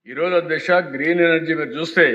ఈ రోజు దిశ green energy మీరు చూస్తే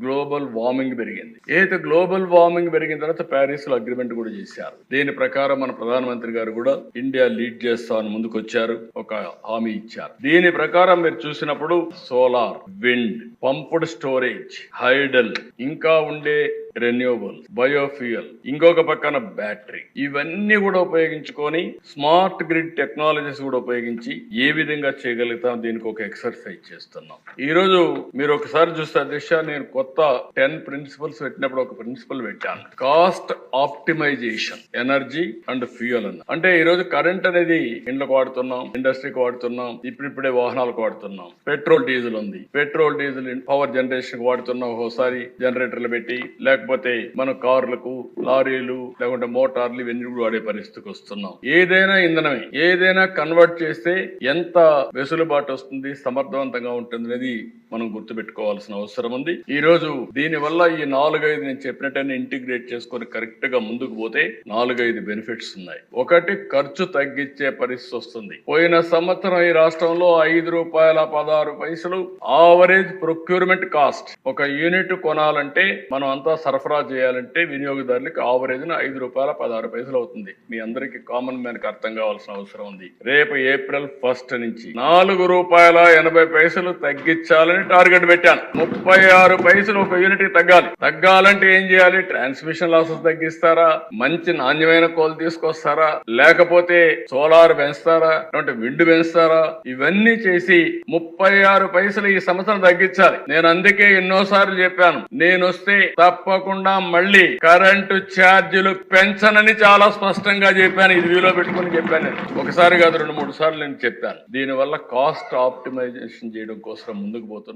గ్లోబల్ వార్మింగ్ పెరిగింది. ఏదైతే గ్లోబల్ వార్మింగ్ పెరిగిన తర్వాత ప్యారిస్ లో అగ్రిమెంట్ కూడా చేశారు. దీని ప్రకారం మన ప్రధానమంత్రి గారు కూడా ఇండియా లీడ్ చేస్తామని ముందుకు వచ్చారు, ఒక హామీ ఇచ్చారు. దీని ప్రకారం మీరు చూసినప్పుడు solar, wind, pumped storage, hydel, ఇంకా ఉండే రెన్యూవబుల్, బయోఫ్యూయల్, ఇంకొక పక్కన బ్యాటరీ, ఇవన్నీ కూడా ఉపయోగించుకొని స్మార్ట్ గ్రిడ్ టెక్నాలజీస్ కూడా ఉపయోగించి ఏ విధంగా చేయగలుగుతాం దీనికి ఒక ఎక్సర్సైజ్ చేస్తున్నాం. ఈ రోజు మీరు ఒకసారి చూస్తే దిశ నేను కొత్త 10 ప్రిన్సిపల్స్ పెట్టినప్పుడు ఒక ప్రిన్సిపల్ పెట్టాను, cost optimization, energy and fuel అన్న. అంటే ఈ రోజు కరెంట్ అనేది ఇండ్లకు వాడుతున్నాం, ఇండస్ట్రీకి వాడుతున్నాం, ఇప్పుడిప్పుడే వాహనాలకు వాడుతున్నాం. పెట్రోల్ డీజిల్ ఉంది, పెట్రోల్ డీజిల్ పవర్ జనరేషన్ వాడుతున్నాం, ఒకసారి జనరేటర్లు పెట్టి, లేకపోతే మన కార్లకు, లారీలు, లేకుంటే మోటార్లు ఇవన్నీ కూడా వాడే పరిస్థితికి వస్తున్నాం. ఏదైనా ఇంధనమే, ఏదైనా కన్వర్ట్ చేస్తే ఎంత వెసులుబాటు వస్తుంది, సమర్థవంతంగా ఉంటుంది అనేది మనం గుర్తుపెట్టుకోవాల్సిన అవసరం ఉంది. ఈ రోజు దీని వల్ల ఈ 4-5 నేను చెప్పినట్టయినా ఇంటిగ్రేట్ చేసుకొని కరెక్ట్ గా ముందుకు పోతే 4-5 బెనిఫిట్స్ ఉన్నాయి. ఒకటి, ఖర్చు తగ్గించే పరిస్థితి వస్తుంది. పోయిన సంవత్సరం ఈ రాష్ట్రంలో ₹5.16 ఆవరేజ్ ప్రొక్యూర్మెంట్ కాస్ట్. ఒక యూనిట్ కొనాలంటే మనం అంతా సరఫరా చేయాలంటే వినియోగదారులకు ఆవరేజ్ ₹5.16 అవుతుంది. మీ అందరికి కామన్ మ్యాన్ కి అర్థం కావాల్సిన అవసరం ఉంది. రేపు ఏప్రిల్ 1 నుంచి ₹4.80 తగ్గించాలని టార్గెట్ పెట్టాను. 36 పైసలు ఒక యూనిట్ కి తగ్గాలంటే ఏం చేయాలి? ట్రాన్స్మిషన్ లాసెస్ తగ్గిస్తారా, మంచి నాణ్యమైన కోల్ తీసుకొస్తారా, లేకపోతే సోలార్ పెంచుతారా, అంటే విండ్ పెంచుతారా, ఇవన్నీ చేసి 36 పైసలు ఈ సంవత్సరం తగ్గించాలి. నేను అందుకే ఎన్నోసార్లు చెప్పాను, నేను వస్తే తప్పకుండా మళ్ళీ కరెంటు ఛార్జీలు పెంచనని చాలా స్పష్టంగా చెప్పాను. ఇది వ్యూలో పెట్టుకుని చెప్పాను. ఒకసారి కాదు, 2-3 సార్లు నేను చెప్పాను. దీనివల్ల కాస్ట్ ఆప్టిమైజేషన్ చేయడం కోసం ముందుకు పోతున్నాం.